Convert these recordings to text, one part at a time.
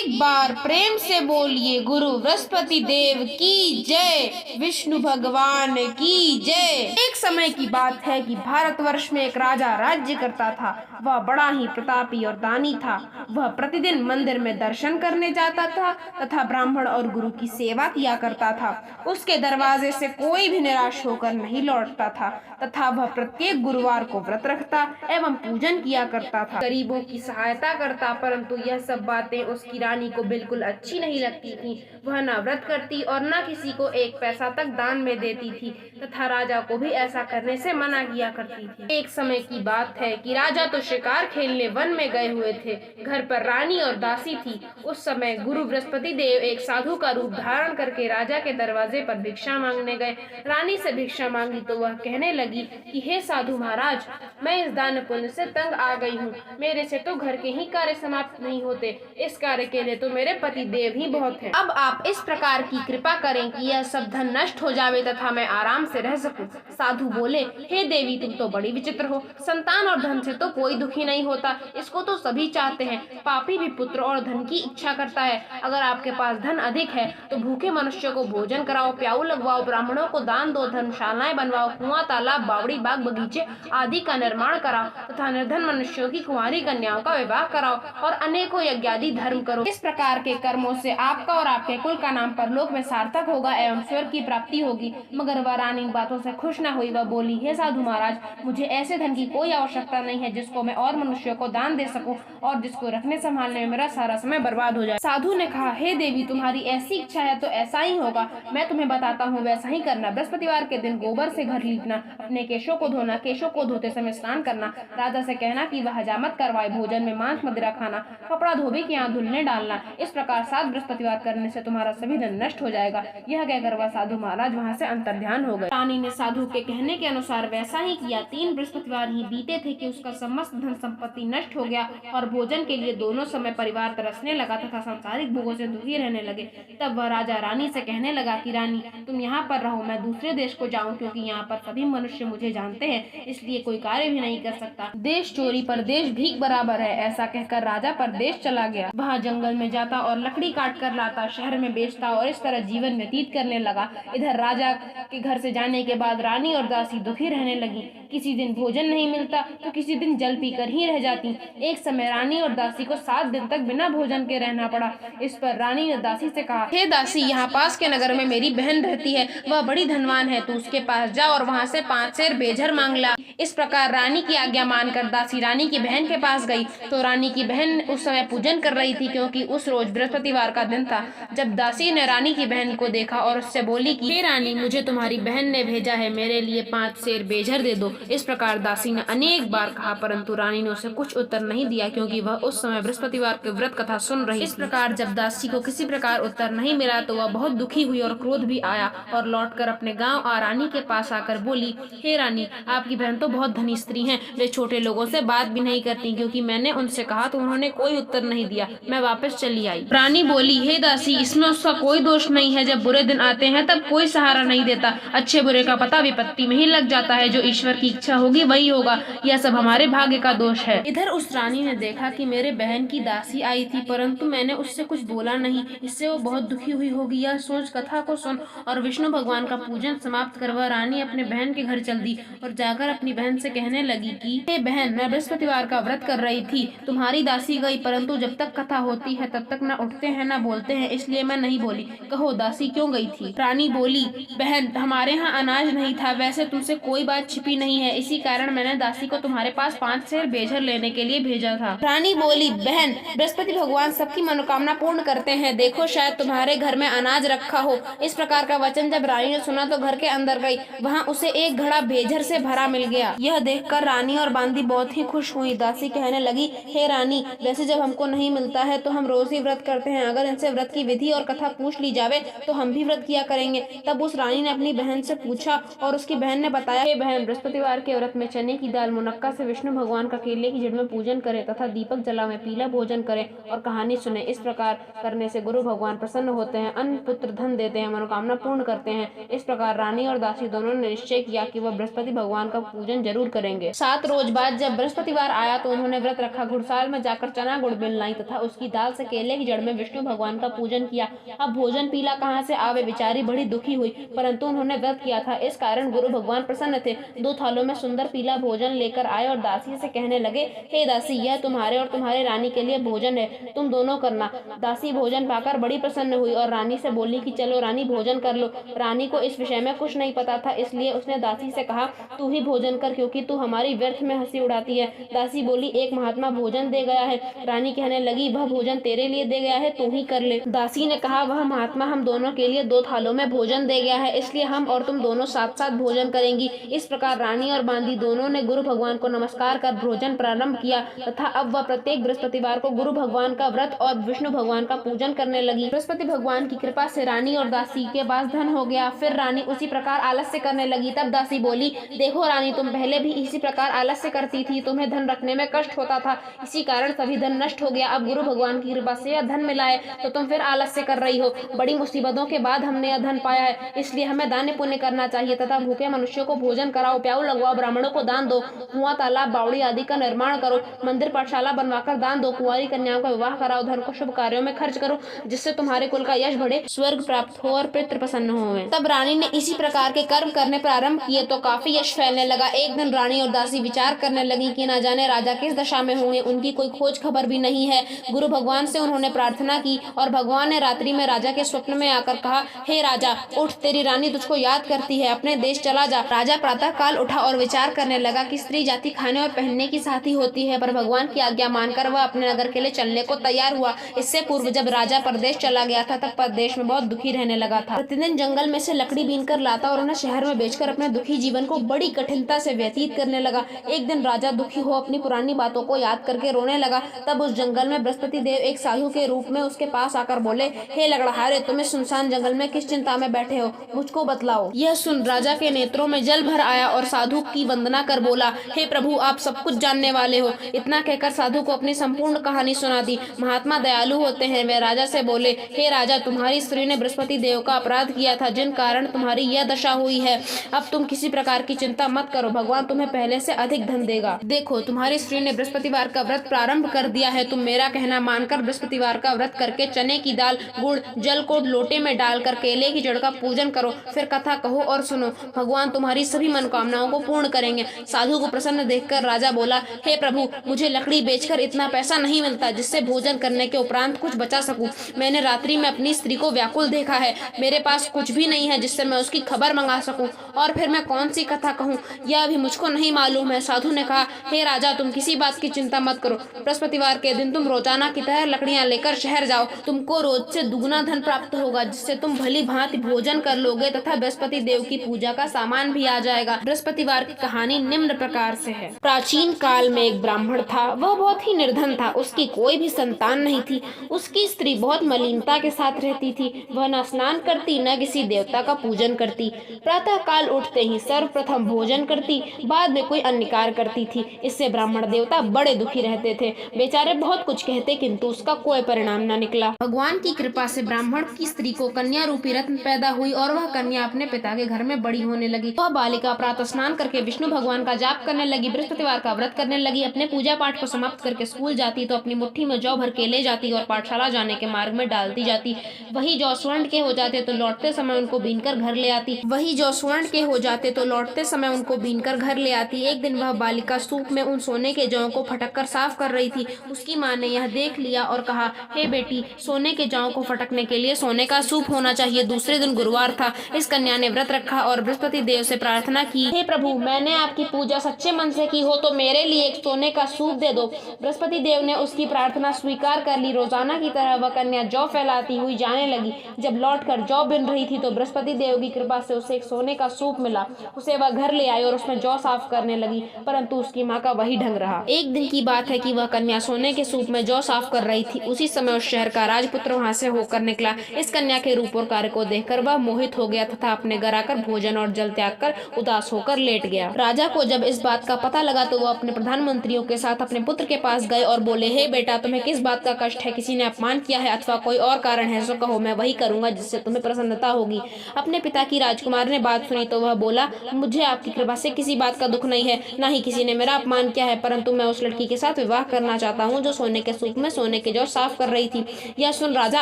एक बार प्रेम से बोलिए गुरु बृहस्पति देव की जय, विष्णु भगवान की जय। एक समय की बात है कि भारतवर्ष में एक राजा राज्य करता था। वह बड़ा ही प्रतापी और दानी था। वह प्रतिदिन मंदिर में दर्शन करने जाता था तथा ब्राह्मण और गुरु की सेवा किया करता था। उसके दरवाजे से कोई भी निराश होकर नहीं लौटता था तथा वह प्रत्येक गुरुवार को व्रत रखता एवं पूजन किया करता था, गरीबों की सहायता करता। परंतु यह सब बातें उसकी रानी को बिल्कुल अच्छी नहीं लगती थी। वह न व्रत करती और न किसी को एक पैसा तक दान में देती थी तथा राजा को भी ऐसा करने से मना किया करती थी। एक समय की बात है कि राजा तो शिकार खेलने वन में गए हुए थे। घर पर रानी और दासी थी। उस समय गुरु बृहस्पति देव एक साधु का रूप धारण करके राजा के दरवाजे पर भिक्षा मांगने गए। रानी से भिक्षा मांगी तो वह कहने लगी कि हे साधु महाराज, मैं इस दान पुण्य से तंग आ गई हूँ। मेरे से तो घर के ही कार्य समाप्त नहीं होते। इस कार्य के लिए तो मेरे पति देव ही बहुत हैं। अब आप इस प्रकार की कृपा करें कि यह सब धन नष्ट हो जावे तथा मैं आराम से रह सकूं। साधु बोले, हे देवी, तुम तो बड़ी विचित्र हो। संतान और धन से तो कोई दुखी नहीं होता, इसको तो सभी चाहते हैं। पापी भी पुत्र और धन की इच्छा करता है। अगर आपके पास धन अधिक है तो भूखे मनुष्य को भोजन कराओ, प्याऊ लगवाओ, ब्राह्मणों को दान दो, धर्मशालाएं बनवाओ, कुआं, तालाब, बावड़ी, बाग, बगीचे आदि का निर्माण कराओ तथा निर्धन मनुष्यों की कुंवारी कन्याओं का विवाह कराओ और अनेकों यज्ञादि धर्म करो। इस प्रकार के कर्मों से आपका और आपके कुल का नाम परलोक में सार्थक होगा एवं स्वर्ग की प्राप्ति होगी। मगर वह रानी इन बातों से खुश न हुई। वह बोली, हे साधु महाराज, मुझे ऐसे धन की कोई आवश्यकता नहीं है जिसको मैं और मनुष्यों को दान दे सकूं और जिसको रखने संभालने में मेरा सारा समय बर्बाद हो जाए। साधु ने कहा, हे देवी, तुम्हारी ऐसी इच्छा है तो ऐसा ही होगा। मैं तुम्हें बताता हूँ, वैसा ही करना। बृहस्पतिवार के दिन गोबर से घर लीपना, अपने केशों को धोना, केशों को धोते समय स्नान करना, राजा से कहना कि वह हजामत करवाए, भोजन में मांस मदिरा खाना, कपड़ा धोबी के यहाँ धुलने डालना। इस प्रकार 7 बृहस्पतिवार करने से तुम्हारा सभी धन नष्ट हो जाएगा। यह कहकर वह साधु महाराज वहाँ से अंतर्ध्यान हो गए। रानी ने साधु के कहने के अनुसार वैसा ही किया। 3 बृहस्पतिवार ही बीते थे कि उसका समस्त धन संपत्ति नष्ट हो गया और भोजन के लिए दोनों समय परिवार तरसने लगा तथा सांसारिक भोगों से दुखी रहने लगे। तब वह राजा रानी से कहने लगा कि रानी, तुम यहाँ पर रहो, मैं दूसरे देश को जाऊँ, क्योंकि यहाँ पर सभी मनुष्य मुझे जानते हैं, इसलिए कोई कार्य भी नहीं कर सकता। देश चोरी पर देश भीख बराबर है। ऐसा कहकर राजा परदेश चला गया। वहाँ जंगल में जाता और लकड़ी काट कर लाता, शहर में बेचता और इस तरह जीवन व्यतीत करने लगा। इधर राजा के घर से जाने के बाद रानी और दासी दुखी रहने लगी। किसी दिन भोजन नहीं मिलता तो किसी दिन जल पीकर ही रह जाती। एक समय रानी और दासी को 7 दिन तक बिना भोजन के रहना पड़ा। इस पर रानी ने दासी से कहा, हे दासी, यहाँ पास के नगर में मेरी बहन रहती है, वह बड़ी धनवान है, तू उसके पास जा और वहाँ से 5 सेर बेझर मांग ला। इस प्रकार रानी की आज्ञा मानकर दासी रानी की बहन के पास गई तो रानी की बहन उस समय पूजन कर रही थी, क्योंकि उस रोज बृहस्पतिवार का दिन था। जब दासी ने रानी की बहन को देखा और उससे बोली कि हे रानी, मुझे तुम्हारी बहन ने भेजा है, मेरे लिए 5 सेर बेझर दे दो। इस प्रकार दासी ने अनेक बार कहा, परंतु रानी ने उसे कुछ उत्तर नहीं दिया, क्योंकि वह उस समय बृहस्पतिवार के व्रत कथा सुन रही। इस प्रकार जब दासी को किसी प्रकार उत्तर नहीं मिला तो वह बहुत दुखी हुई और क्रोध भी आया और लौटकर अपने गांव आ रानी के पास आकर बोली, हे रानी, आपकी बहन तो बहुत धनी स्त्री हैं, वे छोटे लोगों से बात भी नहीं करती, क्योंकि मैंने उनसे कहा तो उन्होंने कोई उत्तर नहीं दिया, मैं वापस चली आई। रानी बोली, हे दासी, इसमें उसका कोई दोष नहीं है। जब बुरे दिन आते हैं तब कोई सहारा नहीं देता। अच्छे बुरे का पता विपत्ति में ही लग जाता है। जो ईश्वर की इच्छा होगी वही होगा। यह सब हमारे भाग्य का दोष है। इधर उस रानी ने देखा कि मेरे बहन की दासी आई थी, परंतु मैंने उससे कुछ बोला नहीं। इससे वो बहुत दुखी हुई होगी। यह सोच कथा को सुन और विष्णु भगवान का पूजन समाप्त कर वह रानी अपने बहन के घर चल दी और जाकर अपनी बहन से कहने लगी कि हे बहन, मैं बृहस्पतिवार का व्रत कर रही थी, तुम्हारी दासी गई, परंतु जब तक कथा होती है तब तक न उठते हैं न बोलते हैं, इसलिए मैं नहीं बोली। कहो दासी क्यों गई थी? रानी बोली, बहन, हमारे यहाँ अनाज नहीं था। वैसे तुमसे कोई बात छिपी नहीं है, इसी कारण मैंने दासी को तुम्हारे पास 5 सेर बेझर लेने के लिए भेजा था। रानी बोली, बहन, बृहस्पति भगवान सबकी मनोकामना पूर्ण करते हैं, देखो शायद तुम्हारे घर में अनाज रखा हो। इस प्रकार का वचन जब रानी ने सुना तो घर के अंदर गई। वहाँ उसे एक घड़ा बेझर से भरा मिल गया। यह देखकर रानी और बांदी बहुत ही खुश हुई। दासी कहने लगी, हे रानी, वैसे जब हमको नहीं मिलता है तो हम रोज ही व्रत करते हैं। अगर इनसे व्रत की विधि और कथा पूछ ली जावे तो हम भी व्रत किया करेंगे। तब उस रानी ने अपनी बहन से पूछा और उसकी बहन ने बताया, हे बहन, बृहस्पतिवार के व्रत में चने की दाल, मुनक्का से विष्णु भगवान का केले की जड़ में पूजन करे तथा दीपक जलावे, पीला भोजन करे और कहानी सुने। इस प्रकार करने से गुरु भगवान प्रसन्न होते हैं, अन्न पुत्र धन देते हैं, मनोकामना पूर्ण करते हैं। इस प्रकार रानी और दासी दोनों ने निश्चय किया कि वह बृहस्पति भगवान का पूजन जरूर करेंगे। 7 रोज बाद जब बृहस्पतिवार आया तो उन्होंने व्रत रखा। घुड़साल में जाकर चना गुड़ बिन लाई तथा उसकी दाल से केले की जड़ में विष्णु भगवान का पूजन किया। अब भोजन पीला कहाँ से आवे, बेचारी बड़ी दुखी हुई, परंतु उन्होंने व्रत किया था, इस कारण गुरु भगवान प्रसन्न थे। 2 थालों में सुंदर पीला भोजन लेकर आए और दासी से कहने लगे, हे दासी, यह तुम्हारे और तुम्हारे रानी के लिए भोजन है, तुम दोनों करना। दासी भोजन पाकर बड़ी प्रसन्न हुई और रानी से बोली कि चलो रानी भोजन कर लो। रानी को इस विषय में कुछ नहीं पता था, इसलिए उसने दासी से कहा, तू ही भोजन कर, क्योंकि तू हमारी व्यर्थ में हंसी उड़ाती है। दासी बोली, एक महात्मा भोजन दे गया है। रानी कहने लगी, वह भोजन तेरे लिए दे गया है, तू ही कर ले। दासी ने कहा, वह महात्मा हम दोनों के लिए 2 थालों में भोजन दे गया है, इसलिए हम और तुम दोनों साथ साथ भोजन करेंगी। इस प्रकार रानी और बांदी दोनों ने गुरु भगवान को नमस्कार कर भोजन प्रारंभ किया तथा अब वह प्रत्येक बृहस्पतिवार को गुरु भगवान का व्रत और विष्णु भगवान का पूजन करने लगी। बृहस्पति भगवान की कृपा से रानी और दासी के पास धन हो गया। फिर रानी उसी प्रकार आलस्य करने लगी। तब दासी बोली, देखो रानी, तुम पहले भी इसी प्रकार आलस्य करती थी, तुम्हें धन रखने में कष्ट होता था, इसी कारण सभी धन नष्ट हो गया। अब गुरु भगवान की कृपा से यह धन मिला है तो तुम फिर आलस्य कर रही हो। बड़ी मुसीबतों के बाद हमने यह धन पाया है, इसलिए हमें दान पुण्य करना चाहिए तथा भूखे मनुष्यों को भोजन कराओ, प्याऊ लगवाओ, ब्राह्मणों को दान दो, कुआं तालाब बावड़ी आदि का निर्माण करो, मंदिर पाठशाला बनवाकर दान दो, कुंवारी कन्याओं का विवाह कराओ, धन को शुभ कार्यों में खर्च करो, जिससे तुम्हारे कुल का यश बढ़े, स्वर्ग प्राप्त हो और पितृ प्रसन्न हों। तब रानी ने इसी प्रकार के कर्म करने प्रारंभ किए तो काफी यश फैलने लगा। एक दिन रानी और दासी विचार करने लगी कि न जाने राजा किस दशा में होंगे, उनकी कोई खोज खबर भी नहीं है। गुरु भगवान से उन्होंने प्रार्थना की और भगवान ने रात्रि में राजा के स्वप्न में आकर कहा, हे राजा, उठ, तेरी रानी तुझको याद करती है, अपने देश चला जा। राजा प्रातः काल उठा और विचार करने लगा कि स्त्री जाति खाने और पहनने की साथी होती है, पर भगवान की आज्ञा मानकर वह अपने नगर के लिए चलने को तैयार हुआ। इससे पूर्व जब राजा परदेश चला गया था तब परदेश में बहुत दुखी रहने लगा था। प्रतिदिन जंगल में से लकड़ी बीनकर लाता और उन्हें शहर में बेचकर अपने दुखी जीवन को बड़ी कठिनता से व्यतीत करने लगा। एक दिन राजा दुखी हो अपनी पुरानी बातों को याद करके रोने लगा। तब उस जंगल में बृहस्पति देव एक साधु के रूप में उसके पास आकर बोले, हे लकड़हारे, तुम इस सुनसान जंगल में किस चिंता में बैठे हो, मुझको बतलाओ। यह सुन राजा के नेत्रों में जल भर आया और साधु की वंदना कर बोला, हे प्रभु, आप सब कुछ जानने वाले हो। इतना कहकर साधु को अपनी संपूर्ण कहानी सुना दी। महात्मा दयालु होते हैं। वे राजा से बोले, हे राजा, तुम्हारी स्त्री ने बृहस्पति देव का अपराध किया था, जिन कारण तुम्हारी यह दशा हुई है। अब तुम किसी प्रकार की चिंता मत करो, भगवान तुम्हें पहले से अधिक धन देगा। देखो, तुम्हारी स्त्री ने बृहस्पतिवार का व्रत प्रारंभ कर दिया है। तुम मेरा कहना मानकर बृहस्पतिवार का व्रत करके चने की दाल, गुड़, जल को लोटे में डालकर केले की जड़ का पूजन करो, फिर कथा कहो और सुनो, भगवान तुम्हारी सभी मनोकामनाओं को पूर्ण करेंगे। साधु को प्रसन्न देखकर राजा बोला, हे प्रभु, मुझे लकड़ी बेचकर इतना पैसा नहीं मिलता जिससे भोजन करने के उपरांत कुछ बचा सकूं। मैंने रात्रि में अपनी स्त्री को व्याकुल देखा है, मेरे पास कुछ भी नहीं है जिससे मैं उसकी खबर मंगा सकूं, और फिर मैं कौन सी कथा कहूं, यह भी मुझको नहीं मालूम है। साधु ने कहा, हे राजा, तुम किसी बात की चिंता मत करो। बृहस्पतिवार के दिन तुम रोजाना की तरह लकड़ियां लेकर शहर जाओ, तुमको रोज से दुगुना धन प्राप्त होगा, जिससे तुम भली भांति भोजन कर लोगे तथा बृहस्पति देव की पूजा का सामान भी आ जाएगा। बृहस्पतिवार की कहानी निम्न प्रकार से है। प्राचीन काल में एक ब्राह्मण था। वह बहुत ही निर्धन था, उसकी कोई भी संतान नहीं थी। उसकी स्त्री बहुत मलिनता के साथ रहती थी। वह न स्नान करती, न किसी देवता का पूजन करती। प्रातः काल उठते ही सर्वप्रथम भोजन करती, बाद में कोई अन्य कार्य करती थी। इससे ब्राह्मण देवता बड़े दुखी रहते थे। बेचारे बहुत कुछ कहते, किंतु उसका कोई परिणाम न निकला। भगवान की कृपा से ब्राह्मण की स्त्री को कन्या रूपी रत्न पैदा हुई और वह कन्या अपने पिता के घर में बड़ी होने लगी। वह बालिका प्रातः स्नान करके विष्णु भगवान का जाप करने लगी, बृहस्पतिवार का व्रत करने लगी। अपने पूजा पाठ को समाप्त करके स्कूल जाती तो अपनी मुट्ठी में जौ भर के ले जाती और पाठशाला जाने के मार्ग में डालती जाती। वही जौ स्वर्ण के हो जाते तो लौटते समय उनको बीनकर घर ले आती। वही जौ स्वर्ण के हो जाते तो लौटते समय उनको बीनकर घर ले आती। एक दिन वह बालिका सूप में उन सोने के जौ को फटक कर साफ कर रही थी। उसकी माँ ने यह देख लिया और कहा, हे बेटी, सोने के जौ को फटकने के लिए सोने का सूप होना चाहिए। दूसरे दिन गुरुवार था। इस कन्या ने व्रत रखा और बृहस्पति देव से प्रार्थना की, हे प्रभु, मैंने आपकी पूजा सच्चे मन से की हो तो मेरे लिए एक सोने का सूप दे दो। बृहस्पति देव ने उसकी प्रार्थना स्वीकार कर ली। रोजाना की तरह वह कन्या जौ फैलाती हुई जाने लगी। जब लौटकर जौ बिन रही थी तो बृहस्पति देव की कृपा से उसे एक सोने का सूप मिला। उसे वह घर ले आई और उसमें जौ साफ करने लगी, परंतु उसकी माँ का वही ढंग रहा। एक दिन की बात है कि वह कन्या सोने के सूप में जौ साफ कर रही थी। उसी समय उस शहर का राजपुत्र वहां से होकर निकला। इस कन्या के रूप और कार्य को देखकर वह मोहित हो गया तथा अपने घर आकर भोजन और जल त्याग कर उदास होकर लेट गया। राजा को जब इस बात का पता लगा तो वह अपने प्रधानमंत्रियों के साथ अपने पुत्र के पास गए और बोले, हे बेटा, तुम्हें किस बात का कष्ट है? किसी ने अपमान किया है अथवा कोई और कारण है? सो कहो, मैं वही करूंगा जिससे तुम्हें प्रसन्नता होगी। अपने पिता की राजकुमार ने बात सुनी तो वह बोला, मुझे आपकी कृपा से किसी बात का दुख नहीं है, न ही किसी ने मेरा अपमान किया है, परंतु मैं उस लड़की के साथ विवाह करना चाहता हूँ जो सोने के सूप में सोने समय के जौ साफ कर रही थी। यह सुन राजा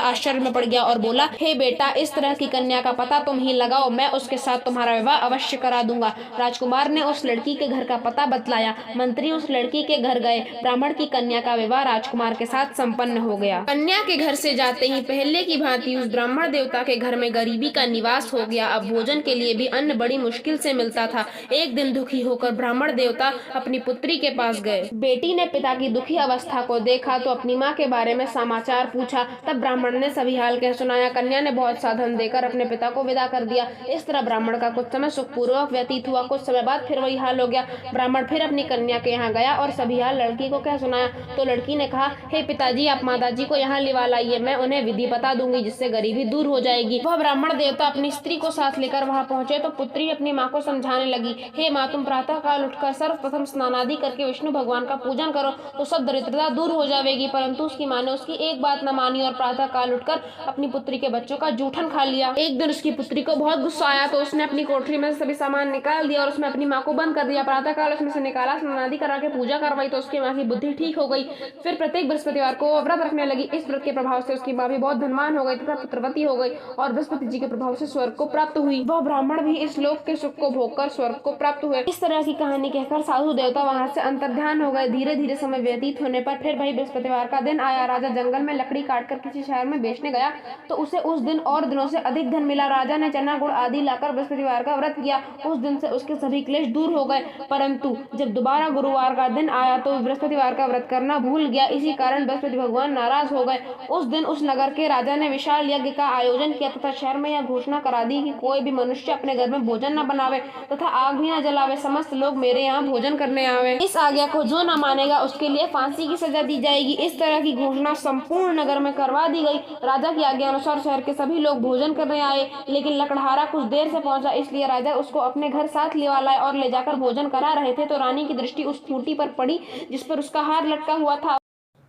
आश्चर्य में पड़ गया और बोला, हे बेटा, इस तरह की कन्या का पता तुम ही लगाओ, मैं उसके साथ तुम्हारा विवाह अवश्य करा दूंगा। राजकुमार ने उस लड़की के घर का पता बतलाया। मंत्री उस लड़की के घर गए। ब्राह्मण की कन्या का विवाह राजकुमार के साथ संपन्न हो गया। कन्या के घर से जाते ही पहले की भांति उस ब्राह्मण देवता के घर में गरीबी का निवास हो गया। अब भोजन के लिए भी अन्न बड़ी मुश्किल से मिलता था। एक दिन दुखी होकर ब्राह्मण देवता अपनी पुत्री के पास गए। बेटी ने पिता की दुखी अवस्था को देखा तो अपनी माँ के बारे में समाचार पूछा। तब ब्राह्मण ने सभी हाल कह सुनाया। कन्या ने बहुत साधन देकर अपने पिता को विदा कर दिया। इस तरह ब्राह्मण का कुछ समय सुखपूर्वक व्यतीत हुआ। कुछ समय बाद फिर वही हाल हो गया। ब्राह्मण फिर अपनी कन्या के यहाँ गया और सभी हाल लड़की को कह सुनाया। तो लड़की ने कहा, हे पिताजी, आप माताजी को यहाँ लिवा लाइए, मैं उन्हें विधि बता दूंगी जिससे गरीबी दूर हो जाएगी। वह ब्राह्मण देवता अपनी स्त्री को साथ लेकर वहाँ पहुंचे तो पुत्री अपनी माँ को समझाने लगी, हे माँ, तुम प्रातः काल उठकर सर्वप्रथम स्नानादि करके विष्णु भगवान का पूजन करो तो सब दरिद्रता दूर हो जाएगी। परंतु उसकी माँ ने उसकी एक बात न मानी और प्रातः काल उठकर अपनी पुत्री के बच्चों का जूठन खा लिया। एक दिन उसकी पुत्री को बहुत गुस्सा आया तो उसने अपनी कोठरी में से सभी सामान निकाल दिया और उसमें अपनी माँ को बंद कर दिया। प्रातः काल उसमें से निकाला, स्नानादि करा के पूजा करवाई तो उसकी माँ की बुद्धि ठीक हो गई। फिर प्रत्येक बृहस्पतिवार को व्रत रखने लगी। इस व्रत के प्रभाव से उसकी माँ भी बहुत धनवान हो गई तथा पुत्रवती हो गई और बृहस्पति जी के प्रभाव से स्वर्ग को प्राप्त हुई। वह ब्राह्मण भी इस लोक के सुख को भोगकर स्वर्ग को प्राप्त हुए। इस तरह की कहानी कहकर साधु देवता वहाँ से अंतर्ध्यान हो गए। धीरे धीरे समय व्यतीत होने पर फिर वही बृहस्पतिवार का दिन आया। राजा जंगल में लकड़ी काटकर किसी शहर में बेचने गया तो उसे उस दिन और दिनों से अधिक धन मिला। राजा ने चना गुड़ आदि लाकर बृहस्पतिवार का व्रत किया। उस दिन से उसके सभी क्लेश दूर हो गए। परंतु जब दोबारा गुरुवार का दिन आया तो बृहस्पतिवार का व्रत करना भूल गया। इसी कारण बृहस्पति भगवान नाराज हो गए। उस दिन उस नगर के राजा ने विशाल यज्ञ का आयोजन किया तथा शहर में यह घोषणा करा दी कि कोई भी मनुष्य अपने घर में भोजन न बनावे तथा आग भी न जलावे, समस्त लोग मेरे यहाँ भोजन करने आवे। इस आज्ञा को जो न मानेगा उसके लिए फांसी की सजा दी जाएगी। इस तरह की घोषणा संपूर्ण नगर में करवा दी गई। राजा की आज्ञा अनुसार शहर के सभी लोग भोजन करने आए, लेकिन लकड़हारा कुछ देर से पहुंचा, इसलिए राजा उसको अपने घर साथ लिवा लाए और ले जाकर भोजन करा रहे थे तो रानी की दृष्टि उस खूंटी पर पड़ी जिस पर उसका हार लटका हुआ था।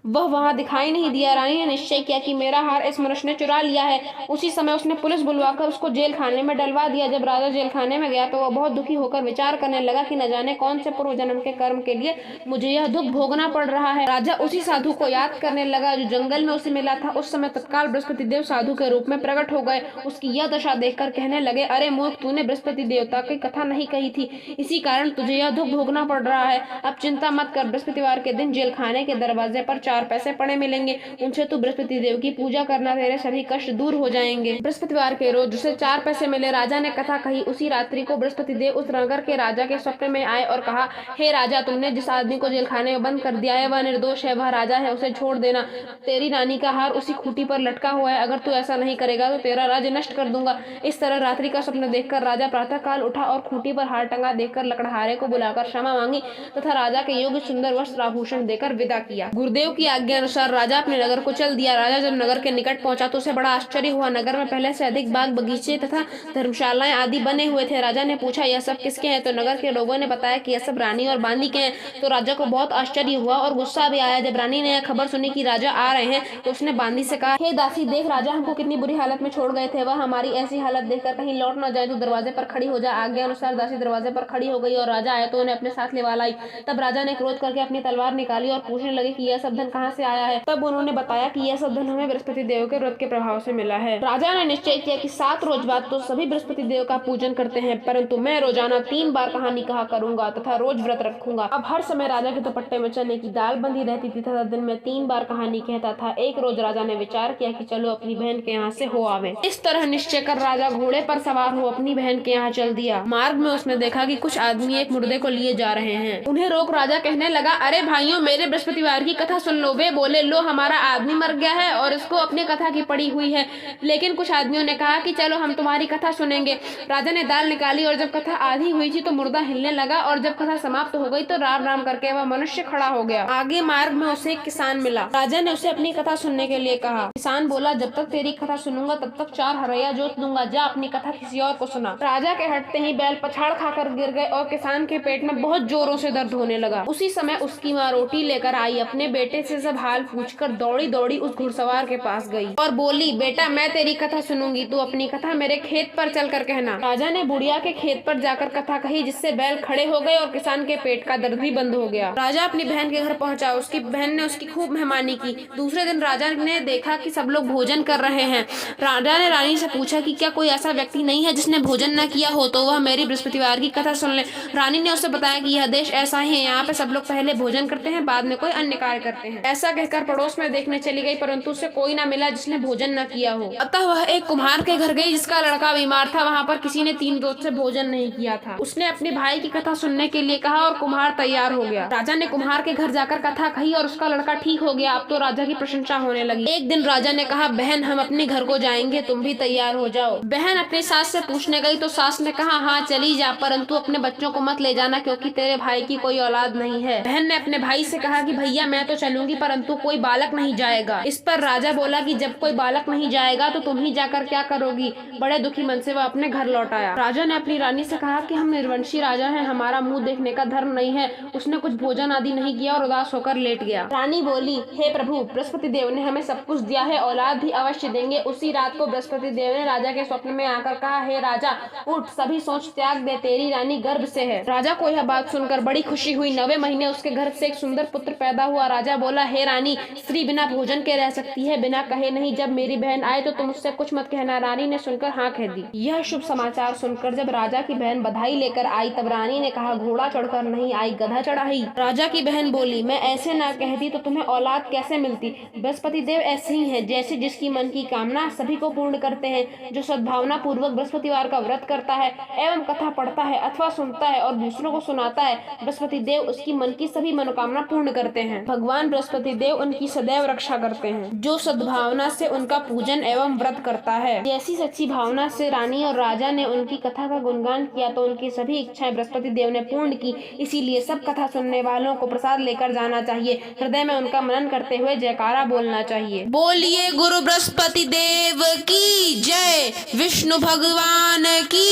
वह वहां दिखाई नहीं दिया। रानी ने निश्चय किया कि मेरा हार इस मनुष्य ने चुरा लिया है। उसी समय उसने पुलिस बुलवाकर उसको जेल खाने में डलवा दिया। जब राजा जेल खाने में गया तो वह बहुत दुखी होकर विचार करने लगा कि न जाने कौन से पूर्व जन्म के कर्म के लिए मुझे यह दुख भोगना पड़ रहा है। राजा उसी साधु को याद करने लगा जो जंगल में उसे मिला था। उस समय तत्काल बृहस्पति देव साधु के रूप में प्रकट हो गए। उसकी यह दशा देखकर कहने लगे, अरे मूर्ख, तूने बृहस्पति देवता की कथा नहीं कही थी, इसी कारण तुझे यह दुख भोगना पड़ रहा है। अब चिंता मत कर, बृहस्पतिवार के दिन जेल खाने के दरवाजे पर 4 पैसे पड़े मिलेंगे, उनसे तू बृहस्पति देव की पूजा करना, तेरे सभी कष्ट दूर हो जाएंगे। बृहस्पतिवार के रोज उसे 4 पैसे मिले। राजा ने कथा कही। उसी रात्रि को बृहस्पति देव उस नगर के राजा के स्वप्न में आए और कहा, हे राजा, तुमने जिस आदमी को जेल खाने में बंद कर दिया है वह निर्दोष है, वह राजा है, उसे छोड़ देना। तेरी रानी का हार उसी खूंटी पर लटका हुआ है, अगर तू ऐसा नहीं करेगा तो तेरा राज्य नष्ट कर दूंगा। इस तरह रात्रि का स्वप्न देखकर राजा प्रातः काल उठा और खूंटी पर हार टंगा देखकर लकड़हारे को बुलाकर क्षमा मांगी तथा राजा के योग्य सुंदर वस्त्र आभूषण देकर विदा किया। गुरुदेव की आज्ञा अनुसार राजा अपने नगर को चल दिया। राजा जब नगर के निकट पहुंचा तो उसे बड़ा आश्चर्य हुआ। नगर में पहले से अधिक बाग बगीचे तथा धर्मशालाएं आदि बने हुए थे। राजा ने पूछा, यह सब किसके हैं? तो नगर के लोगों ने बताया कि यह सब रानी और बांदी के हैं। तो राजा को बहुत आश्चर्य हुआ और गुस्सा भी आया। जब रानी ने यह खबर सुनी कि राजा आ रहे हैं तो उसने बांदी से कहा, हे दासी, देख, राजा हमको कितनी बुरी हालत में छोड़ गए थे, वह हमारी ऐसी हालत देखकर कहीं लौट न जाए तो दरवाजे पर खड़ी हो जाए। आज्ञा अनुसार दासी दरवाजे पर खड़ी हो गई और राजा आया तो उन्हें अपने साथ लेवा लाई। तब राजा ने क्रोध करके अपनी तलवार निकाली और पूछने लगे कि यह सब धन कहाँ से आया है। तब उन्होंने बताया कि यह सब धन हमें बृहस्पति देव के व्रत के प्रभाव से मिला है। राजा ने निश्चय किया कि 7 रोज बाद तो सभी बृहस्पति देव का पूजन करते हैं, परंतु मैं रोजाना 3 बार कहानी कहा करूंगा तथा रोज व्रत रखूंगा। अब हर समय राजा के दुपट्टे में चने की दाल बंधी रहती थी तथा दिन में 3 बार कहानी कहता था। एक रोज राजा ने विचार किया कि चलो अपनी बहन के यहाँ से हो आवे। इस तरह निश्चय कर राजा घोड़े पर सवार हो अपनी बहन के यहाँ चल दिया। मार्ग में उसने देखा कि कुछ आदमी एक मुर्दे को लिए जा रहे हैं। उन्हें रोक राजा कहने लगा, अरे भाइयों, मेरे बृहस्पतिवार की कथा सुन लो। वे बोले, लो, हमारा आदमी मर गया है और इसको अपनी कथा की पड़ी हुई है। लेकिन कुछ आदमियों ने कहा कि चलो हम तुम्हारी कथा सुनेंगे। राजा ने दाल निकाली और जब कथा आधी हुई थी तो मुर्दा हिलने लगा और जब कथा समाप्त हो गई तो राम राम करके वह मनुष्य खड़ा हो गया। आगे मार्ग में उसे एक किसान मिला। राजा ने उसे अपनी कथा सुनने के लिए कहा। किसान बोला, जब तक तेरी कथा सुनूंगा तब तक 4 हरैया जोत दूंगा, जा अपनी कथा किसी और को सुना। राजा के हटते ही बैल पछाड़ खाकर गिर गए और किसान के पेट में बहुत जोरों से दर्द होने लगा। उसी समय उसकी माँ रोटी लेकर आई, अपने बेटे से सब हाल पूछकर दौड़ी दौड़ी उस घुड़सवार के पास गई और बोली, बेटा मैं तेरी कथा सुनूंगी, तू अपनी कथा मेरे खेत पर चलकर कहना। राजा ने बुढ़िया के खेत पर जाकर कथा कही, जिससे बैल खड़े हो गए और किसान के पेट का दर्द भी बंद हो गया। राजा अपनी बहन के घर पहुंचा। उसकी बहन ने उसकी खूब मेहमानी की। दूसरे दिन राजा ने देखा कि सब लोग भोजन कर रहे हैं। राजा ने रानी से पूछा कि क्या कोई ऐसा व्यक्ति नहीं है जिसने भोजन न किया हो, तो वह मेरी बृहस्पतिवार की कथा सुन ले। रानी ने उसे बताया कि यह देश ऐसा ही है, यहाँ पे सब लोग पहले भोजन करते हैं, बाद में कोई अन्य कार्य करते हैं। ऐसा कहकर पड़ोस में देखने चली गई, परंतु उसे कोई न मिला जिसने भोजन न किया हो। अतः वह एक कुम्हार के घर गई जिसका लड़का बीमार था। वहाँ पर किसी ने 3 रोज से भोजन नहीं किया था। उसने अपने भाई की कथा सुनने के लिए कहा और कुम्हार तैयार हो गया। राजा ने कुम्हार के घर जाकर कथा कही और उसका लड़का ठीक हो गया। अब तो राजा की प्रशंसा होने लगी। एक दिन राजा ने कहा, बहन हम अपने घर को जाएंगे, तुम भी तैयार हो जाओ। बहन अपनी सास से पूछने गई तो सास ने कहा, हाँ चली जा, परंतु अपने बच्चों को मत ले जाना क्योंकि तेरे भाई की कोई औलाद नहीं है। बहन ने अपने भाई से कहा कि भैया मैं तो चलूंगी, परंतु कोई बालक नहीं जाएगा। इस पर राजा बोला कि जब कोई बालक नहीं जाएगा तो तुम ही जाकर क्या करोगी। बड़े दुखी मन से वह अपने घर लौट आया। राजा ने अपनी रानी से कहा कि हम निर्वंशी राजा हैं, हमारा मुंह देखने का धर्म नहीं है। उसने कुछ भोजन आदि नहीं किया और उदास होकर लेट गया। रानी बोली, हे प्रभु, बृहस्पति देव ने हमें सब कुछ दिया है, औलाद भी अवश्य देंगे। उसी रात को बृहस्पति देव ने राजा के स्वप्न में आकर कहा, हे राजा उठ, सभी सोच त्याग दे, तेरी रानी गर्भ से है। राजा को यह बात सुनकर बड़ी खुशी हुई। 9वें महीने उसके गर्भ से एक सुंदर पुत्र पैदा हुआ। राजा बोला, हे रानी, स्त्री बिना भोजन के रह सकती है, बिना कहे नहीं। जब मेरी बहन आए तो तुम उससे कुछ मत कहना। रानी ने सुनकर हाँ कह दी। यह शुभ समाचार सुनकर जब राजा की बहन बधाई लेकर आई, तब रानी ने कहा, घोड़ा चढ़कर नहीं आई, गधा चढ़ाई। राजा की बहन बोली, मैं ऐसे ना कहती तो तुम्हें औलाद कैसे मिलती। बृहस्पति देव ऐसे ही है, जैसे जिसकी मन की कामना सभी को पूर्ण करते हैं। जो सद्भावना पूर्वक बृहस्पतिवार का व्रत करता है एवं कथा पढ़ता है अथवा सुनता है और दूसरों को सुनाता है, बृहस्पति देव उसकी मन की सभी मनोकामना पूर्ण करते हैं। भगवान बृहस्पति देव उनकी सदैव रक्षा करते हैं जो सद्भावना से उनका पूजन एवं व्रत करता है। जैसी सच्ची भावना से रानी और राजा ने उनकी कथा का गुणगान किया तो उनकी सभी इच्छाएं बृहस्पति देव ने पूर्ण की। इसीलिए सब कथा सुनने वालों को प्रसाद लेकर जाना चाहिए, हृदय में उनका मनन करते हुए जयकारा बोलना चाहिए। बोलिए गुरु बृहस्पति देव की जय, विष्णु भगवान की